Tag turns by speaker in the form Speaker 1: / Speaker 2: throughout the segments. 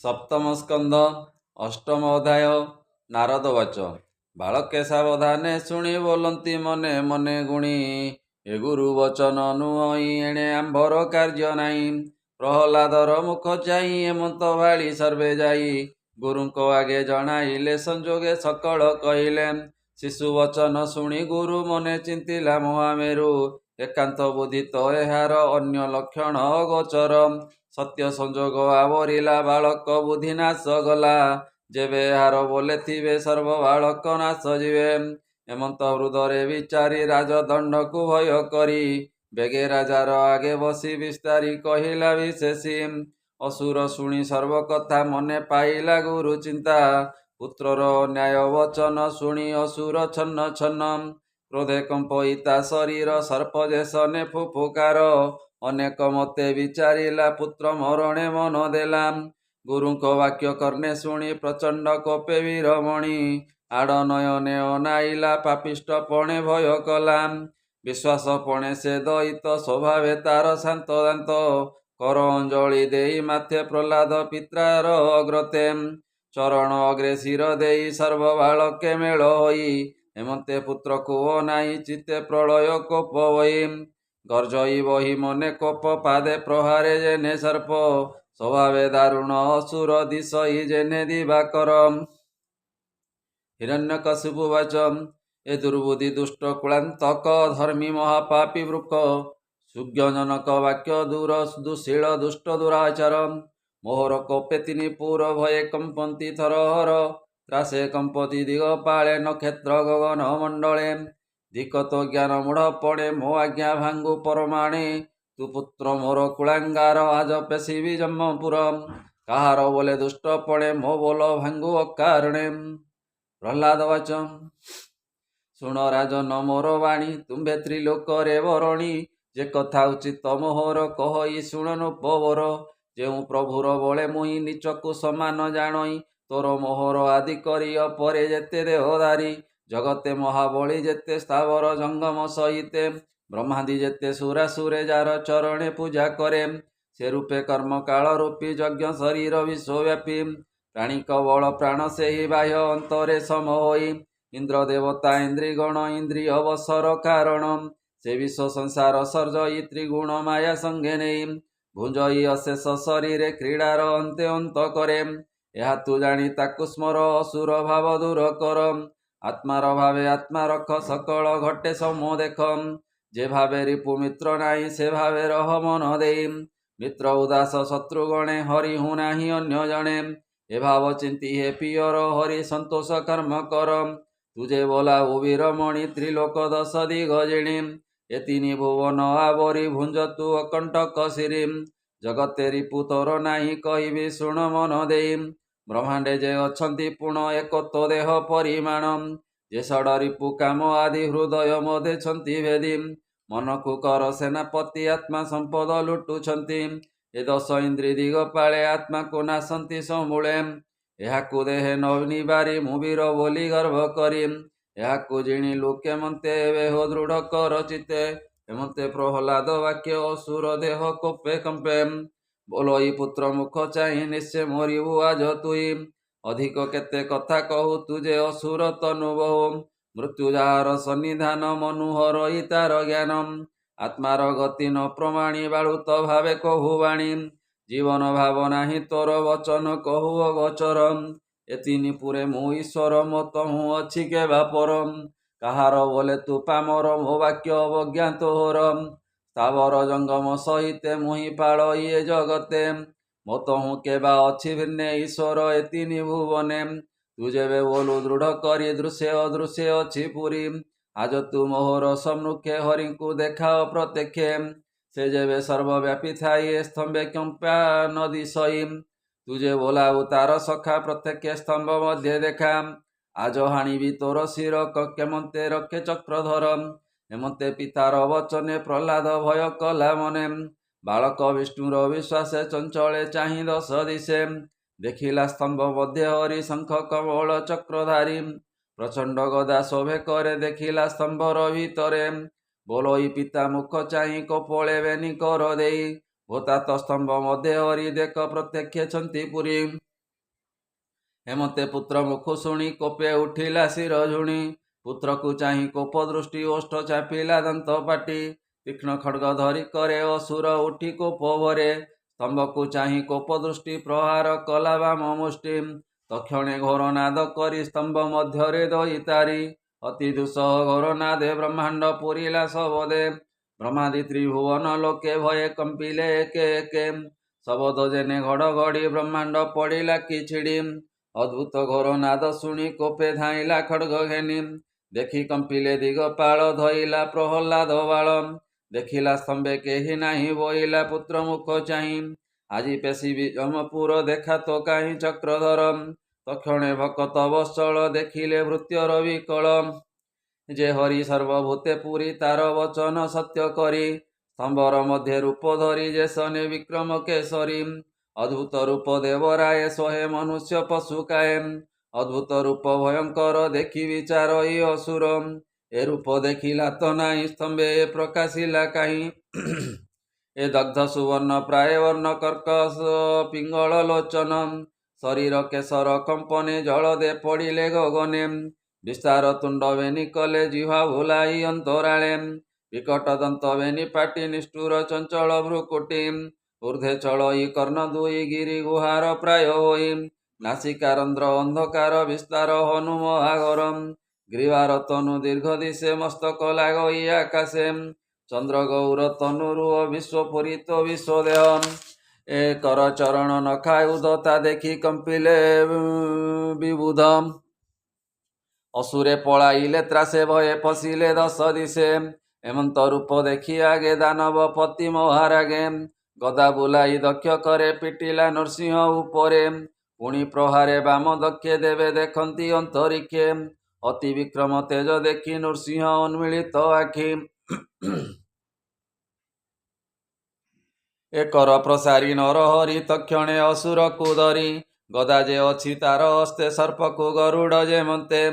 Speaker 1: ସପ୍ତମ ସ୍କନ୍ଧ ଅଷ୍ଟମ ଅଧ୍ୟାୟ ନାରଦବାଚ। ବାଳକେ ସାବଧାନେ ଶୁଣି ବୋଲନ୍ତି ମନେ ମନେ ଗୁଣି, ଏ ଗୁରୁ ବଚନ ନୁହଁ ଏଣେ ଆମ୍ଭର କାର୍ଯ୍ୟ ନାହିଁ। ପ୍ରହ୍ଲାଦର ମୁଖ ଚାହିଁ ଏମନ୍ତ ଭାଳି ସର୍ବେ ଯାଇ, ଗୁରୁଙ୍କ ଆଗେ ଜଣାଇଲେ ସଂଯୋଗେ ସକଳ କହିଲେ। ଶିଶୁ ବଚନ ଶୁଣି ଗୁରୁ ମନେ ଚିନ୍ତିଲା ମହାମେରୁ, ଏକାନ୍ତ ବୁଦ୍ଧିତ ଏହାର ଅନ୍ୟ ଲକ୍ଷଣ ଅଗୋଚର। ସତ୍ୟ ସଂଯୋଗ ଆବରିଲା ବାଳକ ବୁଦ୍ଧି ନାଶ ଗଲା, ଯେବେ ଏହାର ବୋଲେ ଥିବେ ସର୍ବ ବାଳକ ନାଶ ଯିବେ। ଏମନ୍ତ ହୃଦୟରେ ବିଚାରି ରାଜଦଣ୍ଡକୁ ଭୟ କରି, ବେଗେ ରାଜାର ଆଗେ ବସି ବିସ୍ତାରି କହିଲା ବିଶେଷୀ। ଅସୁର ଶୁଣି ସର୍ବ କଥା ମନେ ପାଇଲା ଗୁରୁ ଚିନ୍ତା, ପୁତ୍ରର ନ୍ୟାୟ ବଚନ ଶୁଣି ଅସୁର ଛନ୍ନ ଛନ୍ନ। କ୍ରୋଧେ କମ୍ପିତା ଶରୀର ସର୍ପ ଯେ ସନେ ଫୁଫୁକାର, ଅନେକ ମତେ ବିଚାରିଲା ପୁତ୍ର ମରଣେ ମନ ଦେଲା। ଗୁରୁଙ୍କ ବାକ୍ୟ କର୍ଣ୍ଣେ ଶୁଣି ପ୍ରଚଣ୍ଡ କୋପେ ବୀରମଣି, ଆଡ଼ ନୟନେ ଅନାଇଲା ପାପିଷ୍ଟ ପଣେ ଭୟ କଲା। ବିଶ୍ୱାସ ପଣେ ସେ ଦଇତ ସ୍ୱଭାବେ ତାର ଶାନ୍ତ ଦାନ୍ତ, କର ଅଞ୍ଜଳି ଦେଇ ମାଥେ ପ୍ରହ୍ଲାଦ ପିତ୍ରାର ଅଗ୍ରତେ। ଚରଣ ଅଗ୍ରେ ଶିର ଦେଇ ସର୍ବ ବାଳକେ ମେଳ ହୋଇ, ଏମନ୍ତେ ପୁତ୍ରକୁ ଅନାଇ ଚିତ୍ତେ ପ୍ରଳୟ କୋପ ବହି। ଗର୍ଜଇ ବହି ମନେ କୋପ ପାଦେ ପ୍ରହାରେ ଯେନେ ସର୍ପ, ସ୍ୱଭାବେ ଦାରୁଣ ଅସୁର ଦିଶଇ ଯେନେ ଦିବାକର। ହିରଣ୍ୟକଶିପୁ ବାଚ, ଏ ଦୁର୍ବୁଦ୍ଧି ଦୁଷ୍ଟ କୁଳାନ୍ତକ ଧର୍ମୀ ମହାପାପୀ ବୃକ, ସୁଜ୍ଞଜନକ ବାକ୍ୟ ଦୂର ଦୁଶୀଳ ଦୁଷ୍ଟ ଦୁରାଚାର। ମୋହର କୋପେ ତିନି ପୁର ଭୟେ କମ୍ପନ୍ତି ଥରହର, ତ୍ରାସେ କମ୍ପତି ଦିଗପାଳେ ନକ୍ଷତ୍ର ଗଗନ ମଣ୍ଡଳେ। ଧିକତ ଜ୍ଞାନ ମୂଢ଼ ପଣେ ମୋ ଆଜ୍ଞା ଭାଙ୍ଗୁ ପରମାଣେ, ତୁ ପୁତ୍ର ମୋର କୁଳାଙ୍ଗାର ଆଜ ପେଶିବି ଜମ୍ମପୁର। କାହାର ବୋଲେ ଦୁଷ୍ଟ ପଣେ ମୋ ବୋଲ ଭାଙ୍ଗୁ ଅକାରଣେ। ପ୍ରହ୍ଲାଦ ବାଚ, ଶୁଣ ରାଜନ ମୋର ବାଣୀ ତୁମ୍ଭେ ତ୍ରିଲୋକରେ ବରଣୀ, ଯେ କଥା ଉଚିତ ମୋହର କହଇ ଶୁଣ ନୃପବର। ଯେଉଁ ପ୍ରଭୁର ବଳେ ମୁହିଁ ନିଚକୁ ସମାନ ଜାଣଇ, ତୋର ମୋହର ଆଦି କରି ଅପରେ ଯେତେ ଦେହଧାରୀ। ଜଗତେ ମହାବଳୀ ଯେତେ ସ୍ଥାବର ଜଙ୍ଗମ ସହିତେ, ବ୍ରହ୍ମାଦି ଯେତେ ସୁରାସୁରେ ଯାର ଚରଣେ ପୂଜା କରେ। ସେ ରୂପେ କର୍ମ କାଳ ରୂପୀ ଯଜ୍ଞ ଶରୀର ବିଶ୍ୱବ୍ୟାପୀ, ପ୍ରାଣିକ ବଳ ପ୍ରାଣ ସେହି ବାହ୍ୟ ଅନ୍ତରେ ସମ ହୋଇ। ଇନ୍ଦ୍ର ଦେବତା ଇନ୍ଦ୍ରିଗଣ ଇନ୍ଦ୍ରିୟ ବଶର କାରଣ, ସେ ବିଶ୍ୱ ସଂସାର ସର୍ଜଇ ତ୍ରିଗୁଣ ମାୟା ସଙ୍ଗେ ନେଇ। ଭୁଞ୍ଜଇ ଅଶେଷ ଶରୀରେ କ୍ରୀଡ଼ାର ଅନ୍ତେ ଅନ୍ତ କରେ, ଏହା ତୁ ଜାଣି ତାକୁ ସ୍ମର ଅସୁର ଭାବ ଦୂର କର। ଆତ୍ମାର ଭାବେ ଆତ୍ମା ରଖ ସକଳ ଘଟେ ସମ ଦେଖ, ଯେ ଭାବେ ରିପୁ ମିତ୍ର ନାହିଁ ସେ ଭାବେ ରହ ମନ ଦେଇ। ମିତ୍ର ଉଦାସ ଶତ୍ରୁ ଗଣେ ହରିହୁ ନାହିଁ ଅନ୍ୟ ଜଣେ, ଏ ଭାବ ଚିନ୍ତି ହେ ପିୟର ହରି ସନ୍ତୋଷ କର୍ମ କର। ତୁଜେ ବୋଲାଉ ବୀରମଣି ତ୍ରିଲୋକ ଦଶ ଦିଗ ଜିଣି, ଏ ତିନି ଭୁବନ ଆବରି ଭୁଞ୍ଜ ତୁ ଅକଣ୍ଟକ ଶିରି। ଜଗତେ ରିପୁ ତୋର ନାହିଁ କହିବି ଶୁଣ ମନ ଦେଇ, ବ୍ରହ୍ମାଣ୍ଡେ ଯେ ଅଛନ୍ତି ପୁଣ ଏକ ତୋ ଦେହ ପରିମାଣ। ଯେ ଷଡ଼ ରିପୁ କାମ ଆଦି ହୃଦୟ ମଧେଛନ୍ତି ଭେଦି, ମନକୁ କର ସେନାପତି ଆତ୍ମା ସମ୍ପଦ ଲୁଟୁଛନ୍ତି। ଏ ଦଶ ଇନ୍ଦ୍ରି ଦିଗପାଳେ ଆତ୍ମାକୁ ନାଶନ୍ତି ସମୂଳେ, ଏହାକୁ ଦେହେ ନନିବାରି ମୁଁ ବୀର ବୋଲି ଗର୍ବ କରି। ଏହାକୁ ଜିଣିଲୁ କେମନ୍ତେ ଏବେ ହୋ ଦୃଢ଼ କର ଚିତେ, ଏମନ୍ତେ ପ୍ରହ୍ଲାଦ ବାକ୍ୟ ଅସୁର ଦେହ କୋପେ କମ୍ପେ। ବୋଲଇ ପୁତ୍ର ମୁଖ ଚାହିଁ ନିଶ୍ଚେ ମରିବୁ ଆଜ ତୁଇ, ଅଧିକ କେତେ କଥା କହୁ ତୁଜେ ଅସୁର ତନୁ ବହୁ। ମୃତ୍ୟୁ ଯାହାର ସନ୍ନିଧାନ ମନୁ ହରଇ ତାର ଜ୍ଞାନ, ଆତ୍ମାର ଗତି ନ ପ୍ରମାଣି ବାଳୁତ ଭାବେ କହୁ ବାଣୀ। ଜୀବନ ଭାବ ନାହିଁ ତୋର ବଚନ କହୁ ଅଗୋଚର, ଏ ତିନି ପୁରେ ମୁଁ ଈଶ୍ୱର ମୋ ତହୁଁ ଅଛି କେବା ପର। କାହାର ବୋଲେ ତୁ ପାମର ମୋ ବାକ୍ୟ ଅବଜ୍ଞା ତୋହର, ସ୍ଥାବର ଜଙ୍ଗମ ସହିତେ ମୁହିଁ ପାଳ ଇଏ ଜଗତେ। ମୋ ତହୁଁ କେବା ଅଛି ଭିନ୍ନେ ଈଶ୍ୱର ଏ ତିନି ଭୁବନେ, ତୁ ଯେବେ ବୋଲୁ ଦୃଢ଼ କରି ଦୃଶ୍ୟ ଅଦୃଶ୍ୟ ଅଛି ପୁରୀ। ଆଜ ତୁ ମୋହର ସମ୍ମୁଖେ ହରିଙ୍କୁ ଦେଖାଅ ପ୍ରତ୍ୟକ୍ଷେ, ସେ ଯେବେ ସର୍ବବ୍ୟାପୀ ଥାଇ ଏ ସ୍ତମ୍ଭେ କମ୍ପା ନଦୀ ସଇ। ତୁ ଯେ ବୋଲାଉ ତାର ସଖା ପ୍ରତ୍ୟକ୍ଷ ସ୍ତମ୍ଭ ମଧ୍ୟ ଦେଖା, ଆଜ ହାଣିବି ତୋର ଶିର କେମନ୍ତେ ରଖେ ଚକ୍ରଧର। ଏମନ୍ତେ ପିତାର ବଚନେ ପ୍ରହ୍ଲାଦ ଭୟ କଲା ମନେ, ବାଳକ ବିଷ୍ଣୁର ବିଶ୍ୱାସେ ଚଞ୍ଚଳେ ଚାହିଁ ଦଶ ଦିଶେ। ଦେଖିଲା ସ୍ତମ୍ଭ ମଧ୍ୟ ହରି ଶଙ୍ଖ କମଳ ଚକ୍ରଧାରୀ, ପ୍ରଚଣ୍ଡ ଗଦା ଶୋଭେ କରେ ଦେଖିଲା ସ୍ତମ୍ଭର ଭିତରେ। ବୋଲଇ ପିତା ମୁଖ ଚାହିଁ କୋପଳେ ବେନି କର ଦେଇ, ଭୂତାତ ସ୍ତମ୍ଭ ମଧ୍ୟ ହରି ଦେଖ ପ୍ରତ୍ୟକ୍ଷ ଛନ୍ତି ପୁରୀ। ହେମନ୍ତେ ପୁତ୍ର ମୁଖ ଶୁଣି କୋପେ ଉଠିଲା ଶିର ଝୁଣି। ପୁତ୍ରକୁ ଚାହିଁ କୋପ ଦୃଷ୍ଟି ଓଷ୍ଠ ଚାପିଲା ଦାନ୍ତ ପାଟି। ତୀକ୍ଷ୍ଣ ଖଡ୍ଗ ଧରି କରେ ଅସୁର ଉଠି କୋପ ଭରେ। ସ୍ତମ୍ଭକୁ ଚାହିଁ କୋପ ଦୃଷ୍ଟି ପ୍ରହାର କଲା ବାମ ମୁଷ୍ଟି। ତକ୍ଷଣେ ଘୋର ନାଦ କରି ସ୍ତମ୍ଭ ମଧ୍ୟରେ ଦଇତାରି। ଅତି ଦୁଃସହ ଘୋର ନାଦେ ବ୍ରହ୍ମାଣ୍ଡ ପୁରିଲା ଶବଦେ। ବ୍ରହ୍ମାଦି ତ୍ରିଭୁବନ ଲୋକେ ଭये କମ୍ପିଲେ ଏକେ ଏକେ। ଶବଦ ଯେନେ ଘଡ଼ଘଡ଼ି ବ୍ରହ୍ମାଣ୍ଡ ପଡ଼ିଲା କି ଛିଡ଼ି। ଅଦ୍ଭୁତ ଘୋର ନାଦ ଶୁଣି କୋପେ ଧାଇଁଲା ଖଡ୍ଗ ଘେନି। ଦେଖି କମ୍ପିଲେ ଦିଗପାଳ ଧଇଲା ପ୍ରହ୍ଲାଦ ବାଳ। ଦେଖିଲା ସ୍ତମ୍ଭେ କେହି ନାହିଁ ବୋଇଲା ପୁତ୍ର ମୁଖ ଚାହିଁ। ଆଜି ପେଶିବି ଯମପୁର ଦେଖା ତ କାହିଁ ଚକ୍ରଧର। ତକ୍ଷଣେ ଭକତ ବତ୍ସଳ ଦେଖିଲେ ଭୃତ୍ୟର ବିକଳ। ଯେ ହରି ସର୍ବଭୂତେ ପୁରୀ ତାର ବଚନ ସତ୍ୟ କରି। ସ୍ତମ୍ଭର ମଧ୍ୟରେ ରୂପ ଧରି ଯେ ସନେ ବିକ୍ରମ କେଶରୀ। ଅଦ୍ଭୁତ ରୂପ ଦେବରାଏ ସୋହେ ମନୁଷ୍ୟ ପଶୁ କାଏ। ଅଦ୍ଭୁତ ରୂପ ଭୟଙ୍କର ଦେଖି ବିଚାର ଇ ଅସୁର। ଏ ରୂପ ଦେଖିଲା ତ ନାହିଁ ସ୍ତମ୍ଭେ ଏ ପ୍ରକାଶିଲା କାହିଁ। ଏ ଦଗ୍ଧ ସୁବର୍ଣ୍ଣ ପ୍ରାୟ ବର୍ଣ୍ଣ କର୍କଶ ପିଙ୍ଗଳ ଲୋଚନ। ଶରୀର କେଶର କମ୍ପନେ ଜଳ ଦେ ପଡ଼ିଲେ ଗଗନେ। ବିସ୍ତାର ତୁଣ୍ଡ ବେନି କଲେ ଜିହ୍ବା ଭୁଲାଇ ଅନ୍ତରାଳେ। ବିକଟ ଦନ୍ତ ବେନି ପାଟି ନିଷ୍ଠୁର ଚଞ୍ଚଳ ଭ୍ରୁକୁଟି। ଊର୍ଦ୍ଧ୍ୱେ ଚଳଇ କର୍ଣ୍ଣ ଦୁଇ ଗିରି ଗୁହାର ପ୍ରାୟ ହୋଇ। ନାସିକା ରନ୍ଧ୍ର ଅନ୍ଧକାର ବିସ୍ତାର ହନୁ ମହାଘର। ଗ୍ରୀବାର ତନୁ ଦୀର୍ଘ ଦିଶେ ମସ୍ତକ ଲାଗଇ ଆକାଶେ। ଚନ୍ଦ୍ର ଗୌର ତନୁ ରୁହ ବିଶ୍ୱ ପୂରିତ ବିଶ୍ୱ ଦେହ। ଏ କର ଚରଣ ନଖା ଉଦତା ଦେଖି କମ୍ପିଲେ ବିବୁଧ। ଅସୁରେ ପଳାଇଲେ ତ୍ରାସେ ଭये ପଶିଲେ ଦଶ ଦିଶେ। ହେମନ୍ତ ରୂପ ଦେଖି ଆଗେ ଦାନବ ପତି ମହାରାଗେ। ଗଦା ବୁଲାଇ ଦକ୍ଷ କରେ ପିଟିଲା ନୃସିଂହ ଉପରେ। ପୁଣି ପ୍ରହାରେ ବାମ ଦକ୍ଷେ ଦେବେ ଦେଖନ୍ତି ଅନ୍ତରିକ୍ଷେ। ଅତି ବିକ୍ରମ ତେଜ ଦେଖି ନୃସିଂହ ଉନ୍ମିଳିତ ଆଖି। ଏକର ପ୍ରସାରୀ ନରହରି ତକ୍ଷଣେ ଅସୁରକୁ ଧରି। ଗଦା ଯେ ଅଛି ତାର ହସ୍ତେ ସର୍ପକୁ ଗରୁଡ଼ ଯେମନ୍ତେ।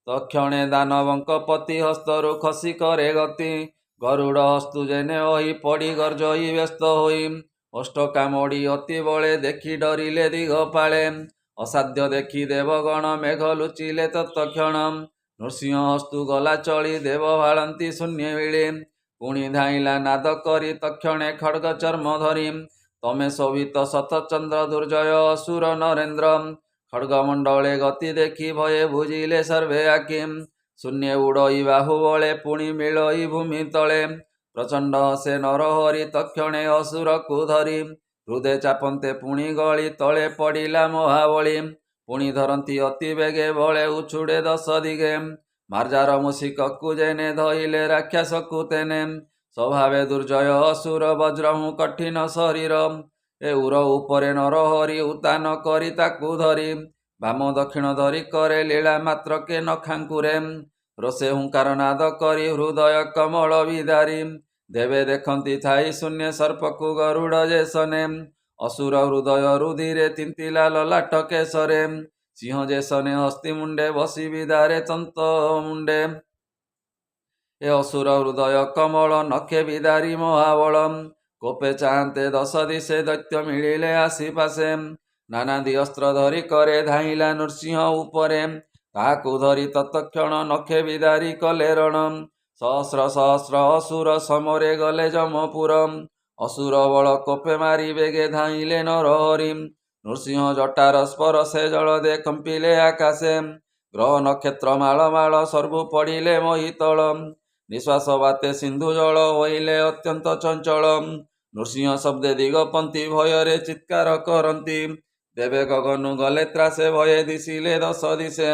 Speaker 1: ତକ୍ଷଣେ ଦାନବଙ୍କ ପତି ହସ୍ତରୁ ଖସି କରେ ଗତି। ଗରୁଡ଼ ହସ୍ତୁ ଯେନେ ଅହି ପଡ଼ି ଗର୍ଜଇ ବ୍ୟସ୍ତ ହୋଇ। ଓଷ୍ଠ କାମୋଡ଼ି ଅତି ବଳେ ଦେଖି ଡରିଲେ ଦିଗପାଳେ। ଅସାଧ୍ୟ ଦେଖି ଦେବଗଣ ମେଘ ଲୁଚିଲେ ତତ୍କ୍ଷଣ। ନୃସିଂହ ହସ୍ତୁ ଗଲା ଚଳି ଦେବ ଭାଳନ୍ତି ଶୂନ୍ୟ ମିଳେ। ପୁଣି ଧାଇଁଲା ନାଦ କରି ତକ୍ଷଣେ ଖଡ୍ଗ ଚର୍ମ ଧରି। ତମେ ଶୋଭିତ ଶତଚନ୍ଦ୍ର ଦୁର୍ଜୟ ଅସୁର ନରେନ୍ଦ୍ର। ଖଡ୍ଗ ମଣ୍ଡଳେ ଗତି ଦେଖି ଭये ବୁଝିଲେ ସର୍ବେ ଆଖି। ଶୂନ୍ୟ ଉଡ଼ଇ ବାହୁ ବଳେ ପୁଣି ମିଳଇ ଭୂମି ତଳେ। ପ୍ରଚଣ୍ଡ ହସେ ନରହରି ତକ୍ଷଣେ ଅସୁରକୁ ଧରି। ହୃଦେ ଚାପନ୍ତେ ପୁଣି ଗଳି ତଳେ ପଡ଼ିଲା ମହାବଳୀ। ପୁଣି ଧରନ୍ତି ଅତି ବେଗେ ବଳେ ଉଛୁଡ଼େ ଦଶ ଦିଗେ। ମାର୍ଜାର ମୁସିକକୁ ଯେନେ ଧଇଲେ ରାକ୍ଷସକୁ ତେନେ। ସ୍ୱଭାବେ ଦୁର୍ଜୟ ଅସୁର ବଜ୍ରମୁ କଠିନ ଶରୀର। ଏ ଉର ଉପରେ ନରହରି ଉତାନ କରି ତାକୁ ଧରି। ବାମ ଦକ୍ଷିଣ ଧରି କରେ ଲୀଳା ମାତ୍ରକେ ନଖାଙ୍କୁରେ। ରୋଷେ ହୁଙ୍କାର ନାଦ କରି ହୃଦୟ କମଳ ବିଦାରି। ଦେବେ ଦେଖନ୍ତି ଥାଇ ଶୂନ୍ୟ ସର୍ପକୁ ଗରୁଡ଼ ଯେ ସନେ। ଅସୁର ହୃଦୟ ରୁଧିରେ ତିନ୍ତିଲା ଲଲାଟ କେଶରେ। ସିଂହ ଯେ ସନେ ହସ୍ତି ମୁଣ୍ଡେ ବସି ବିଦାରେ ତନ୍ତ ମୁଣ୍ଡେ। ଏ ଅସୁର ହୃଦୟ କମଳ ନଖେ ବିଦାରି ମହାବଳ। କୋପେ ଚାହାନ୍ତେ ଦଶ ଦିଶେ ଦୈତ୍ୟ ମିଳିଲେ ଆସି ପାଶେ। ନାନାଦି ଅସ୍ତ୍ର ଧରି କରେ ଧାଇଁଲା ନୃସିଂହ ଉପରେ। ତାହାକୁ ଧରି ତତକ୍ଷଣ ନଖେ ବିଦାରି କଲେ ରଣ। ସହସ୍ର ସହସ୍ର ଅସୁର ସମରେ ଗଲେ ଯମପୁର। ଅସୁର ବଳ କୋପେ ମାରି ବେଗେ ଧାଇଁଲେ ନରହରି। ନୃସିଂହ ଜଟାର ସ୍ପରଶେ ଜଳ ଦେ କମ୍ପିଲେ ଆକାଶେ। ଗ୍ରହ ନକ୍ଷତ୍ର ମାଳ ମାଳ ସର୍ବୁ ପଡ଼ିଲେ ମହିତଳ। ନିଶ୍ୱାସ ବାତେ ସିନ୍ଧୁ ଜଳ ହୋଇଲେ ଅତ୍ୟନ୍ତ ଚଞ୍ଚଳ। ନୃସିଂହ ଶବ୍ଦେ ଦିଗପନ୍ତି ଭୟରେ ଚିତ୍କାର କରନ୍ତି। ଦେବେ ଗଗନୁ ଗଲେ ତ୍ରାସେ ଭये ଦିଶିଲେ ଦଶ ଦିଶେ।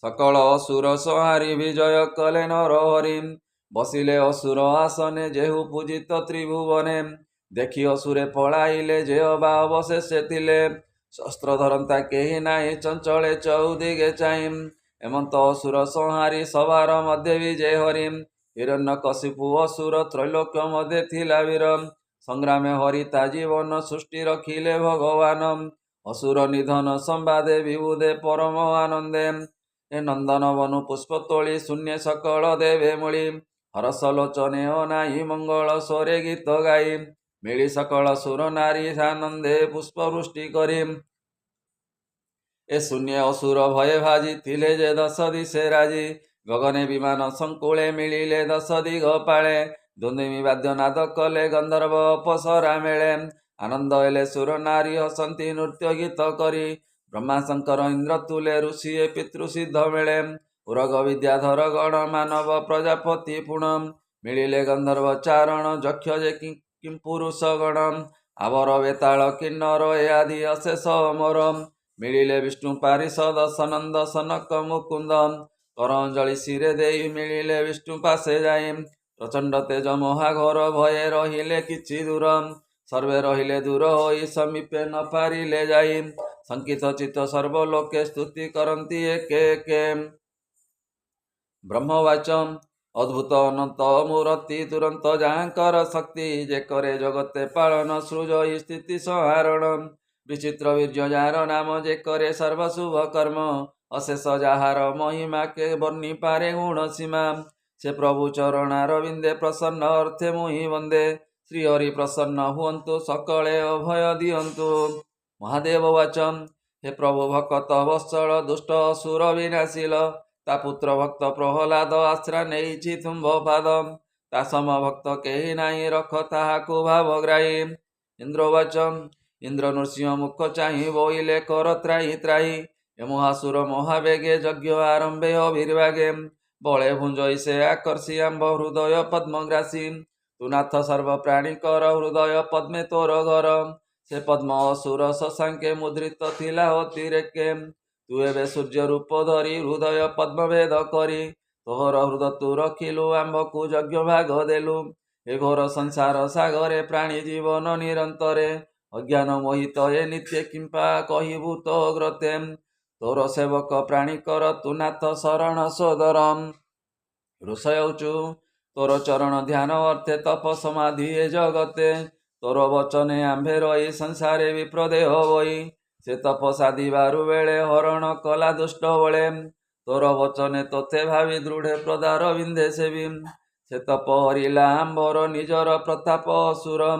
Speaker 1: ସକଳ ଅସୁର ସଂହାରି ବିଜୟ କଲେ ନରହରି। ବସିଲେ ଅସୁର ଆସନେ ଯେହୁ ପୂଜିତ ତ୍ରିଭୁବନେ। ଦେଖି ଅସୁରେ ପଳାଇଲେ ଯେ ଅବା ଅବଶେଷେ ଥିଲେ। ଶସ୍ତ୍ର ଧରନ୍ତା କେହି ନାହିଁ ଚଞ୍ଚଳେ ଚଉଦିଗେ ଚାହିଁ। ହେମନ୍ତ ଅସୁର ସଂହାରି ସଭାର ମଧ୍ୟେ ବିଜେ ହରି। ହିରଣ୍ୟକଶିପୁ ଅସୁର ତ୍ରୈଲୋକ୍ୟ ମଧ୍ୟେ ଥିଲା ବୀର। ସଂଗ୍ରାମେ ହରି ତା ଜୀବନ ସୃଷ୍ଟି ରଖିଲେ ଭଗବାନ। ଅସୁର ନିଧନ ସମ୍ବାଦେ ବିବୁଧେ ପରମ ଆନନ୍ଦେ। ଏ ନନ୍ଦନ ବନୁ ପୁଷ୍ପ ତୋଳି ଶୂନ୍ୟ ସକଳ ଦେବେ ମୂଳି। ହରସ ଲୋଚନେ ଅନାଇ ମଙ୍ଗଳ ସ୍ୱରେ ଗୀତ ଗାଇ। ମିଳି ସକଳ ସୁର ନାରୀ ଆନନ୍ଦେ ପୁଷ୍ପ ବୃଷ୍ଟି କରି। ଏ ଶୂନ୍ୟ ଅସୁର ଭୟେ ଭାଜି ଥିଲେ ଯେ 10 ଦିଶେ ରାଜି। ଗଗନେ ବିମାନ ସଙ୍କୁଳେ ମିଳିଲେ 10 ଦିଗ ପାଳେ। ଦୁନ୍ଦୁମି ବାଦ୍ୟ ନାଦ କଲେ ଗନ୍ଧର୍ବ ଅପସରା ମେଳେ। ଆନନ୍ଦ ହେଲେ ସୁର ନାରୀ ହସନ୍ତି ନୃତ୍ୟ ଗୀତ କରି। ବ୍ରହ୍ମା ଶଙ୍କର ଇନ୍ଦ୍ର ତୁଲେ ଋଷି ଏ ପିତୃ ସିଦ୍ଧ ମେଳେ। ଉରଗ ବିଦ୍ୟାଧର ଗଣ ମାନବ ପ୍ରଜାପତି ପୁଣ। ମିଳିଲେ ଗନ୍ଧର୍ବ ଚାରଣ ଯକ୍ଷ ଯେ କିମ୍ପୁରୁଷ ଗଣ। ଆବର ବେତାଳ କିନ୍ନର ଏ ଆଦି ଅଶେଷ ଅମର। ମିଳିଲେ ବିଷ୍ଣୁ ପାରିଷଦ ସନନ୍ଦ ସନକ ମୁକୁନ୍ଦ। କର ଅଞ୍ଜଳି ଶିରେ ଦେଇ ମିଳିଲେ ବିଷ୍ଣୁ ପାଶେ ଯାଇ। ପ୍ରଚଣ୍ଡ ତେଜ ମହାଘୋର ଭୟେ ରହିଲେ କିଛି ଦୂର। ସର୍ବେ ରହିଲେ ଦୂର ହୋଇ ସମୀପେ ନ ପାରିଲେ ଯାଇ। ଶଙ୍କିତ ଚିତ୍ତ ସର୍ବଲୋକେ ସ୍ତୁତି କରନ୍ତି ଏକେ ଏକେ। ବ୍ରହ୍ମବାଚ ଅଦ୍ଭୁତ ଅନନ୍ତ ମୂରତି ତୁରନ୍ତ ଯାହାଙ୍କର ଶକ୍ତି। ଯେ କରେ ଜଗତେ ପାଳନ ସୃଜଇ ସ୍ଥିତି ସଂହାରଣ। ବିଚିତ୍ର ବୀର୍ଯ୍ୟ ଯାହାର ନାମ ଯେ କରେ ସର୍ବ ଶୁଭ କର୍ମ। ଅଶେଷ ଯାହାର ମହିମା କେ ବର୍ଣ୍ଣି ପାରେ ଗୁଣ ସୀମା। ସେ ପ୍ରଭୁ ଚରଣାର ବିନ୍ଦେ ପ୍ରସନ୍ନ ଅର୍ଥେ ମୁହିଁ ବନ୍ଦେ। ଶ୍ରୀହରି ପ୍ରସନ୍ନ ହୁଅନ୍ତୁ ସକଳେ ଅଭୟ ଦିଅନ୍ତୁ। ମହାଦେବ ବାଚ ହେ ପ୍ରଭୁ ଭକତ ବତ୍ସଳ ଦୁଷ୍ଟ ଅସୁର ବିନାଶୀଲ। ତା ପୁତ୍ର ଭକ୍ତ ପ୍ରହ୍ଲାଦ ଆଶ୍ରା ନେଇଛି ତୁମ୍ଭ ପାଦ। ତା ସମ ଭକ୍ତ କେହି ନାହିଁ ରଖ ତାହାକୁ ଭାବଗ୍ରାହୀ। ଇନ୍ଦ୍ରବାଚ ଇନ୍ଦ୍ର ନୃସିଂହ ମୁଖ ଚାହିଁ ବୋଇଲେ କର ତ୍ରାହି ତ୍ରାହି। ଏ ମହାସୁର ମହାବେଗେ ଯଜ୍ଞ ଆରମ୍ଭେ ଅଭିର୍ବାଗେ। ବଳେ ଭୁଞ୍ଜଇ ସେ ଆକର୍ଷି ଆମ୍ଭ ହୃଦୟ ପଦ୍ମଗ୍ରାସୀ। ତୁ ନାଥ ସର୍ବ ପ୍ରାଣୀ କର ହୃଦୟ ପଦ୍ମେ ତୋର ଘର। ସେ ପଦ୍ମ ଅସୁର ଶଶାଙ୍କେ ମୁଦ୍ରିତ ଥିଲା ଅତିରେକେ। ତୁ ଏବେ ସୂର୍ଯ୍ୟ ରୂପ ଧରି ହୃଦୟ ପଦ୍ମ ଭେଦ କରି। ତୋହର ହୃଦ ତୁ ରଖିଲୁ ଆମ୍ଭକୁ ଯଜ୍ଞ ଭାଗ ଦେଲୁ। ଏ ଘୋର ସଂସାର ସାଗରେ ପ୍ରାଣୀ ଜୀବନ ନିରନ୍ତରେ। ଅଜ୍ଞାନ ମୋହିତ ଏ ନିତ୍ୟ କିମ୍ପା କହିବୁ ତୋ ଗ୍ରତେ। ତୋର ସେବକ ପ୍ରାଣୀ କର ତୁ ନାଥ ଶରଣ ସୋଦରମ୍। ଋଷୟଉଚୁ ତୋର ଚରଣ ଧ୍ୟାନ ଅର୍ଥେ ତପ ସମାଧି ଏ ଜଗତେ। ତୋର ବଚନେ ଆମ୍ଭେ ରହି ସଂସାରେ ବିପ୍ରଦେହ ବହି। ସେ ତପ ସାଧିବାରୁ ବେଳେ ହରଣ କଲା ଦୁଷ୍ଟ ବଳେ। ତୋର ବଚନେ ତୋତେ ଭାବି ଦୃଢ଼େ ପ୍ରଦାର ବିନ୍ଧେ ସେବି। ସେ ତପ ହରିଲା ଆମ୍ଭର ନିଜର ପ୍ରତାପ ଅସୁର।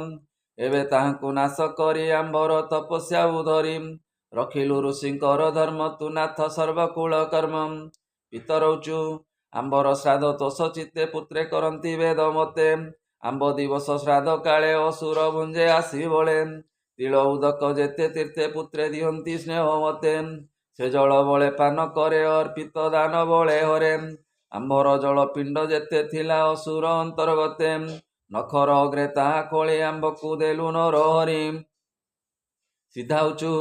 Speaker 1: ଏବେ ତାହାଙ୍କୁ ନାଶ କରି ଆମ୍ଭର ତପସ୍ୟାକୁ ଧରି। ରଖିଲୁ ଋଷିଙ୍କର ଧର୍ମ ତୁ ନାଥ ସର୍ବକୁଳ କର୍ମ। ପିତରଉଚୁ ଆମ୍ଭର ଶ୍ରାଦ୍ଧ ତୋଷ ଚିତ୍ତେ ପୁତ୍ରେ କରନ୍ତି ବେଦ ମତେ। ଆମ୍ବ ଦିବସ ଶ୍ରାଦ୍ଧ କାଳେ ଅସୁର ଭୁଞ୍ଜେ ଆସି ବଳେ। ତିଳ ଉଦକ ଯେତେ ତୀର୍ଥେ ପୁତ୍ରେ ଦିଅନ୍ତି ସ୍ନେହ ମତେ। ସେ ଜଳ ବଳେ ପାନ କରେ ଅର୍ପିତ ଦାନ ବଳେ ହରେ। ଆମ୍ଭର ଜଳ ପିଣ୍ଡ ଯେତେ ଥିଲା ଅସୁର ଅନ୍ତର୍ଗତେ। ନଖର ଅଗ୍ରେ ତାହା ଖୋଳି ଆମ୍ଭକୁ ଦେଲୁ ନର ହରି। ସିଧାଉଚୁ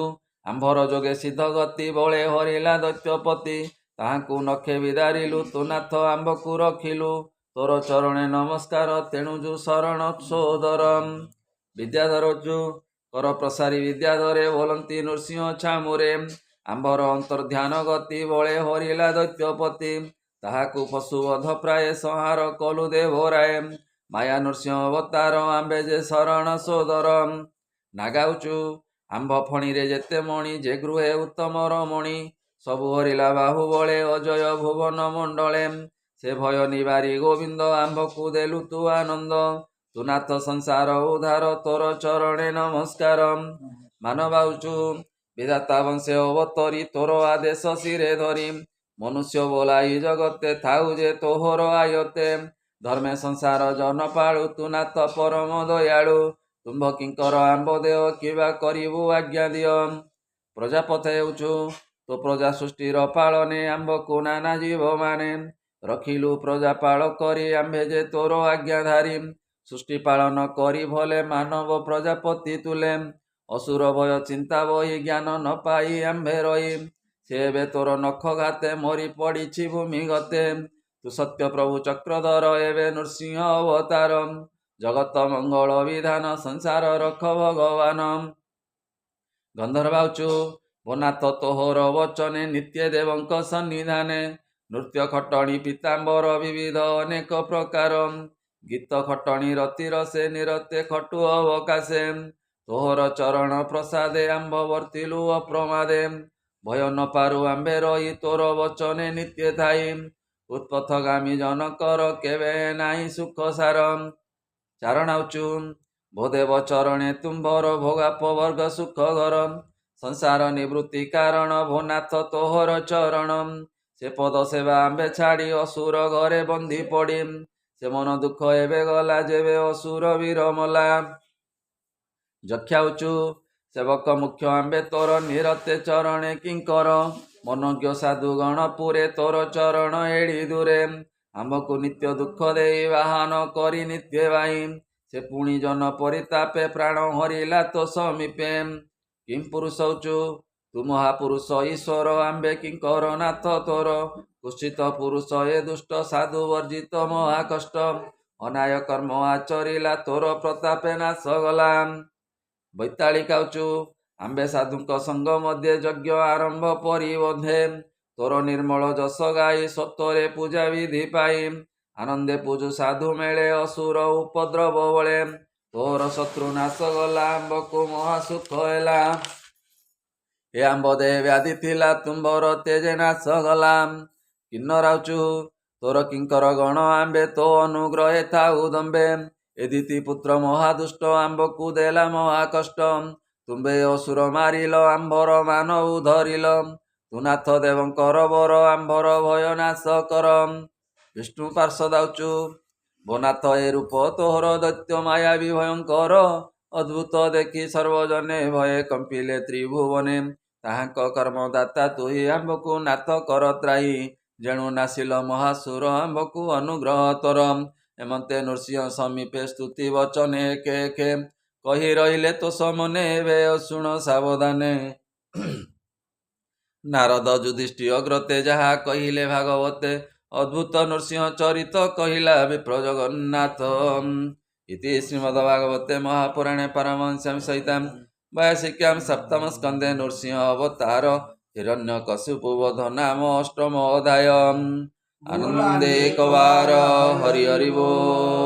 Speaker 1: ଆମ୍ଭର ଯୋଗେ ସିଦ୍ଧ ଗତି ବଳେ ହରିଲା ଦୈତ୍ୟପତି। ତାହାଙ୍କୁ ନଖେ ବିଦାରିଲୁ ତୁ ନାଥ ଆମ୍ଭକୁ ରଖିଲୁ। ତୋର ଚରଣେ ନମସ୍କାର ତେଣୁଜୁ ଶରଣ ସୋଦରମ୍। ବିଦ୍ୟାଧରଜୁ କର ପ୍ରସାରୀ ବିଦ୍ୟାଧରେ ବୋଲନ୍ତି ନୃସିଂହ ଛାମୁରେ। ଆମ୍ଭର ଅନ୍ତର୍ଧ୍ୟାନ ଗତି ବଳେ ହରିଲା ଦୈତ୍ୟପତି। ତାହାକୁ ପଶୁବଧ ପ୍ରାୟ ସଂହାର କଲୁ ଦେବରାୟ। ମାୟା ନୃସିଂହ ଅବତାର ଆମ୍ଭେ ଯେ ଶରଣ ସୋଦରମ୍। ନାଗାଉଚୁ ଆମ୍ଭ ଫଣୀରେ ଯେତେ ମଣି ଯେ ଗୃହେ ଉତ୍ତମର ମଣି। ସବୁ ହରିଲା ବାହୁ ବଳେ ଅଜୟ ଭୁବନ ମଣ୍ଡଳେ। ସେ ଭୟ ନିବାରି ଗୋବିନ୍ଦ ଆମ୍ଭକୁ ଦେଲୁ ତୁ ଆନନ୍ଦ। ତୁ ନାଥ ସଂସାର ଉଦ୍ଧାର ତୋର ଚରଣେ ନମସ୍କାର। ମାନବାଉଚୁ ବିଧାତା ବଂଶେ ଅବତରି ତୋର ଆଦେଶ ଶିରେ ଧରି। ମନୁଷ୍ୟ ବୋଲାଇ ଜଗତେ ଥାଉ ଯେ ତୋହର ଆୟତେ। ଧର୍ମେ ସଂସାର ଜନ ପାଳୁ ତୁ ନାଥ ପରମ ଦୟାଳୁ। ତୁମ୍ଭ କିଙ୍କର ଆମ୍ବ ଦେହ କିବା କରିବୁ ଆଜ୍ଞା ଦିଅ। ପ୍ରଜାପତେ ହେଉଛୁ ତୋ ପ୍ରଜା ସୃଷ୍ଟିର ପାଳନେ ଆମ୍ଭକୁ ନାନା ଜୀବ ମାନେ। ରଖିଲୁ ପ୍ରଜାପାଳ କରି ଆମ୍ଭେ ଯେ ତୋର ଆଜ୍ଞାଧାରୀ। ସୃଷ୍ଟି ପାଳନ କରି ଭଲେ ମାନବ ପ୍ରଜାପତି ତୁଲେ। ଅସୁର ଭୟ ଚିନ୍ତା ବହି ଜ୍ଞାନ ନ ପାଇ ଆମ୍ଭେ ରହି। ସେ ଏବେ ତୋର ନଖ ଘାତେ ମରି ପଡ଼ିଛି ଭୂମି ଗତେ। ତୁ ସତ୍ୟ ପ୍ରଭୁ ଚକ୍ରଧର ଏବେ ନୃସିଂହ ଅବତାର। ଜଗତ ମଙ୍ଗଳ ବିଧାନ ସଂସାର ରଖ ଭଗବାନ। ଗନ୍ଧର୍ବାଉଚୁ ବନାଥ ତୋହର ବଚନେ ନିତ୍ୟ ଦେବଙ୍କ ସନ୍ନିଧାନେ। ନୃତ୍ୟ ଖଟଣି ପୀତାମ୍ବର ବିବିଧ ଅନେକ ପ୍ରକାର। ଗୀତ ଖଟଣି ରତିର ସେ ନିରତେ ଖଟୁ ଅବକାଶେ। ତୋହର ଚରଣ ପ୍ରସାଦେ ଆମ୍ଭ ବର୍ତ୍ତିଲୁ ଅପ୍ରମାଦେ। ଭୟ ନ ପାରୁ ଆମ୍ଭେ ରହି ତୋର ବଚନେ ନିତ୍ୟ ଥାଇ। ଉତ୍ପଥଗାମୀ ଜନକର କେବେ ନାହିଁ ସୁଖ ସାର। ଚାରଣାଉଚୁ ଭୋଦେବ ଚରଣେ ତୁମ୍ଭର ଭୋଗାପ ବର୍ଗ ସୁଖ ଘର। ସଂସାର ନିବୃତ୍ତି କାରଣ ଭୋନାଥ ତୋହର ଚରଣ ସେ ପଦ ସେବା ଆମ୍ଭେ ଛାଡ଼ି ଅସୁର ଘରେ ବନ୍ଧି ପଡ଼ି ସେ ମନ ଦୁଃଖ ଏବେ ଗଲା ଯେବେ ଅସୁର ବୀର ମଲା ଯକ୍ଷାଉଚୁ ସେବକ ମୁଖ୍ୟ ଆମ୍ବେ ତୋର ନିରତେ ଚରଣେ କିଙ୍କର ମନଜ୍ଞ ସାଧୁ ଗଣ ପୁରେ ତୋର ଚରଣ ଏଡ଼ି ଦୂରେ ଆମ୍ଭକୁ ନିତ୍ୟ ଦୁଃଖ ଦେଇ ବାହନ କରି ନିତ୍ୟ ବାଇ ସେ ପୁଣି ଜନ ପରିତାପେ ପ୍ରାଣ ହରିଲା ତୋ ସମୀପେ କିଂ ପୁରୁଷଉଚୁ ତୁ ମହାପୁରୁଷ ଈଶ୍ୱର ଆମ୍ବେ କିଙ୍କର ନାଥ ତୋର କୁଶ୍ଚିତ ପୁରୁଷ ଏ ଦୁଷ୍ଟ ସାଧୁ ବର୍ଜିତ ମହାକଷ୍ଟ ଅନାୟ କର୍ମ ଆଚରିଲା ତୋର ପ୍ରତାପେ ନାଶ ଗଲା ବୈତାଳିକାଉଚୁ ଆମ୍ବେ ସାଧୁଙ୍କ ସଙ୍ଗ ମଧ୍ୟ ଯଜ୍ଞ ଆରମ୍ଭ ପରିବୋଧେ ତୋର ନିର୍ମଳ ଯଶ ଗାଇ ସତ୍ୱରେ ପୂଜା ବିଧି ପାଇ ଆନନ୍ଦେ ପୂଜୁ ସାଧୁ ମେଳେ ଅସୁର ଉପଦ୍ରବ ବଳେ ତୋର ଶତ୍ରୁ ନାଶ ଗଲା ଆମ୍ବକୁ ମହାସୁଖ ହେଲା ଏ ଆମ୍ବ ଦେ ବ୍ୟାଧି ଥିଲା ତୁମ୍ଭର ତେଜେ ନାଶ ଗଲା କିନ୍ନରାଉଚୁ ତୋର କିଙ୍କର ଗଣ ଆମ୍ବେ ତୋ ଅନୁଗ୍ରହେ ଥାଉ ଦମ୍ବେ ଏ ଦିତି ପୁତ୍ର ମହାଦୁଷ୍ଟ ଆମ୍ବକୁ ଦେଲା ମହାକଷ୍ଟ ତୁମ୍ଭେ ଅସୁର ମାରିଲ ଆମ୍ଭର ମାନଉ ଧରିଲ ତୁ ନାଥ ଦେବଙ୍କର ବର ଆମ୍ଭର ଭୟ ନାଶ କର ବିଷ୍ଣୁ ପାର୍ଶ୍ୱଦାଉଚୁ ଭୋନାଥ ଏ ରୂପ ତୋହର ଦୈତ୍ୟ ମାୟା ବିଭୟଙ୍କର ଅଦ୍ଭୁତ ଦେଖି ସର୍ବଜନେ ଭୟେ କମ୍ପିଲେ ତ୍ରିଭୁବନେ ତାହାଙ୍କ କର୍ମଦାତା ତୁହି ଆମ୍ଭକୁ ନାଥ କର ତ୍ରାହି ଯେଣୁ ନାସିଲ ମହାସୁର ଆମ୍ଭକୁ ଅନୁଗ୍ରହ ତୋର ଏମନ୍ତେ ନୃସିଂହ ସମୀପେ ସ୍ତୁତି ବଚନେ ଏକେ ଏକେ କହି ରହିଲେ ତୋ ସମନେ ଏବେ ଶୁଣ ସାବଧାନେ ନାରଦ ଯୁଧିଷ୍ଠି ଅଗ୍ରତେ ଯାହା କହିଲେ ଭାଗବତେ ଅଦ୍ଭୁତ ନୃସିଂହ ଚରିତ କହିଲା ବିପ୍ର ଜଗନ୍ନାଥ ଇତି ଶ୍ରୀମଦ୍ଭାଗବତେ ମହାପୁରାଣେ ପାରମହଂସ୍ୟାଂ ସହିତାଂ ବୟାସିକ୍ୟାଂ ସପ୍ତମ ସ୍କନ୍ଧେ ନୃସିଂହ ଅବତାର ହିରଣ୍ୟକଶିପୁ ବଧ ନାମ ଅଷ୍ଟମ ଅଧ୍ୟାୟ ଆନନ୍ଦେ କବାର ହରି ହରି ବୋ।